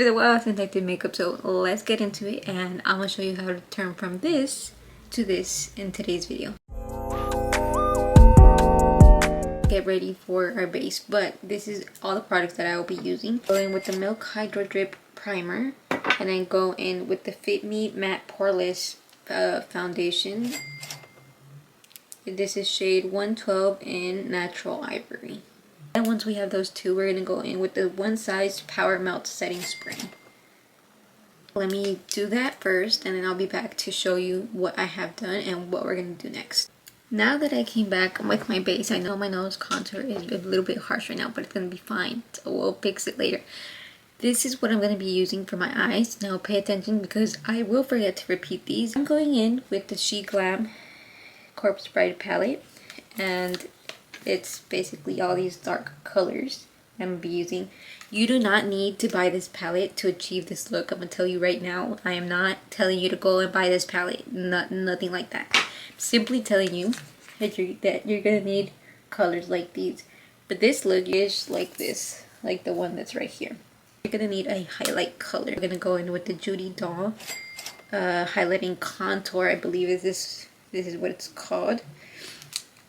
It's been a while since I did makeup, so let's get into it, and I'm gonna show you how to turn from this to this in today's video. Get ready for our base, but this is all the products that I will be using. Go in with the Milk Hydro Drip Primer, and then go in with the Fit Me Matte Poreless foundation. This is shade 112 in Natural Ivory. And once we have those two, we're gonna go in with the One Size Power Melt Setting Spray. Let me do that first, and then I'll be back to show you what I have done and what we're gonna do next. Now that I came back with my base, I know my nose contour is a little bit harsh right now, but it's gonna be fine, so we'll fix it later. This is what I'm gonna be using for my eyes. Now pay attention because I will forget to repeat these. I'm going in with the SheGlam Corpse Bride palette, and it's basically all these dark colors I'm gonna be using. You do not need to buy this palette to achieve this look. I'm gonna tell you right now, I am not telling you to go and buy this palette, nothing like that. I'm simply telling you that you're gonna need colors like these. But this look is like this, like the one that's right here. You're gonna need a highlight color. We're gonna go in with the Judy Doll highlighting contour, I believe this is what it's called.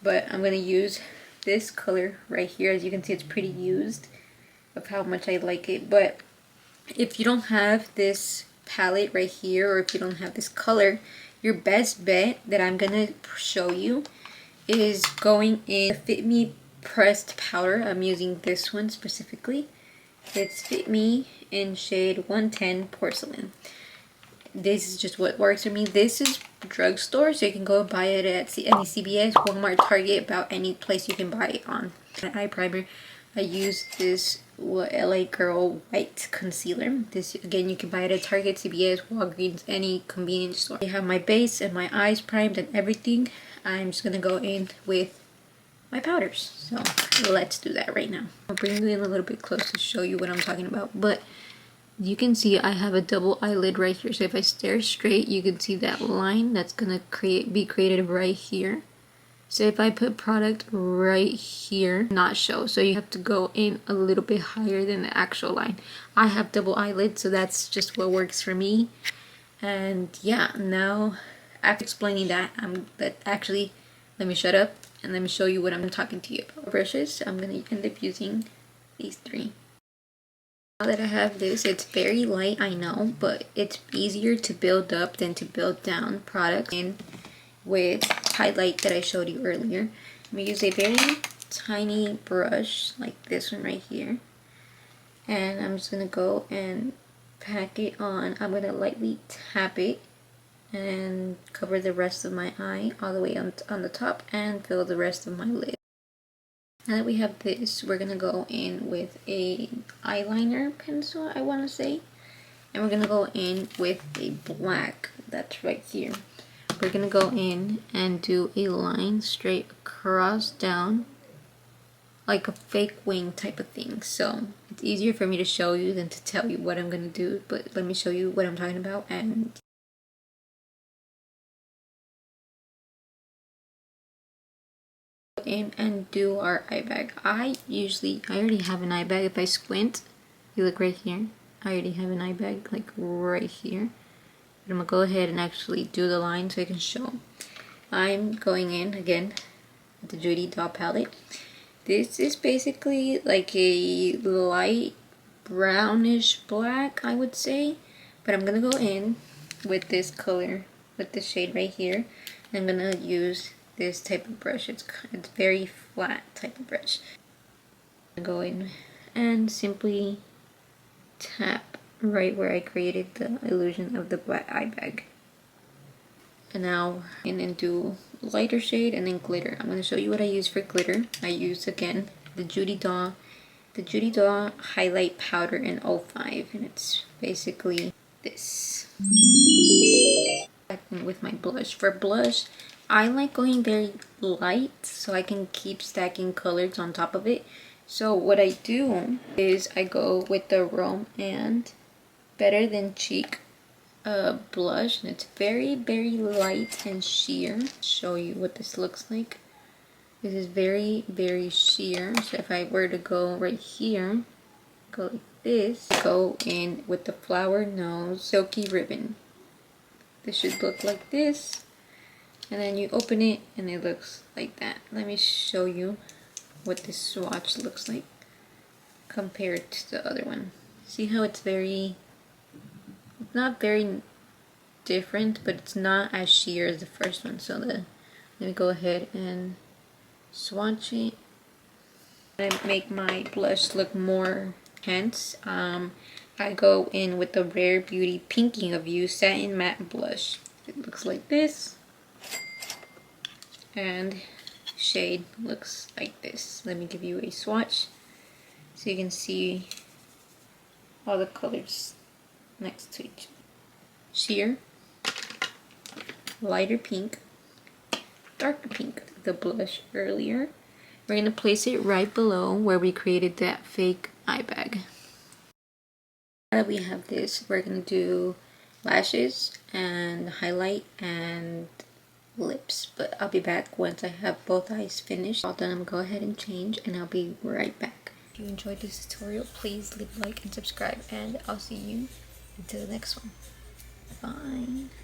But I'm gonna use this color right here. As you can see, it's pretty used of how much I like it. But if you don't have this palette right here, or if you don't have this color, your best bet that I'm gonna show you is going in Fit Me pressed powder. I'm using this one specifically. It's Fit Me in shade 110 Porcelain. This is just what works for me. This is drugstore, so you can go buy it at any CVS, Walmart, Target, about any place you can buy it on. My eye primer, I use this LA Girl White Concealer. This, again, you can buy it at Target, CVS, Walgreens, any convenience store. I have my base and my eyes primed and everything. I'm just gonna go in with my powders. So let's do that right now. I'll bring you in a little bit close to show you what I'm talking about. But you can see I have a double eyelid right here. So if I stare straight, you can see that line that's gonna be created right here. So if I put product right here, not show. So you have to go in a little bit higher than the actual line. I have double eyelids, so that's just what works for me. And yeah, now after explaining that, actually, let me shut up and let me show you what I'm talking to you about. Brushes, I'm gonna end up using these three. Now that I have this, it's very light, I know, but it's easier to build up than to build down products. And with highlight that I showed you earlier, I'm gonna use a very tiny brush like this one right here, and I'm just gonna go and pack it on. I'm gonna lightly tap it and cover the rest of my eye all the way on the top and fill the rest of my lid. Now that we have this, we're gonna go in with a eyeliner pencil, I want to say, and we're gonna go in with a black that's right here. We're gonna go in and do a line straight across down, like a fake wing type of thing. So it's easier for me to show you than to tell you what I'm gonna do, but let me show you what I'm talking about. And in and do our eye bag. I already have an eye bag. If I squint, you look right here, I already have an eye bag like right here. But I'm gonna go ahead and actually do the line so I can show. I'm going in again with the Judy Doll palette. This is basically like a light brownish black, I would say, but I'm gonna go in with this color, with this shade right here. I'm gonna use this type of brush. It's very flat type of brush. I'm gonna go in and simply tap right where I created the illusion of the black eye bag. And now in and do lighter shade and then glitter. I'm gonna show you what I use for glitter. I use again the Judy Doll highlight powder in 05, and it's basically this. With my blush. For blush, I like going very light so I can keep stacking colors on top of it. So what I do is I go with the Rome and Better Than Cheek blush, and it's very light and sheer. Show you what this looks like. This is very sheer. So if I were to go right here, go like this. Go in with the Flower Nose Silky Ribbon. This should look like this. And then you open it and it looks like that. Let me show you what this swatch looks like compared to the other one. See how it's not very different, but it's not as sheer as the first one. So let me go ahead and swatch it and make my blush look more intense. I go in with the Rare Beauty Pinking of You Satin Matte Blush. It looks like this. And shade looks like this. Let me give you a swatch so you can see all the colors next to each other. Sheer, lighter pink, darker pink, the blush earlier. We're going to place it right below where we created that fake eye bag. Now that we have this, we're going to do lashes and highlight and lips, but I'll be back once I have both eyes finished. All done, I'm gonna go ahead and change and I'll be right back. If you enjoyed this tutorial, please leave a like and subscribe, and I'll see you until the next one. Bye.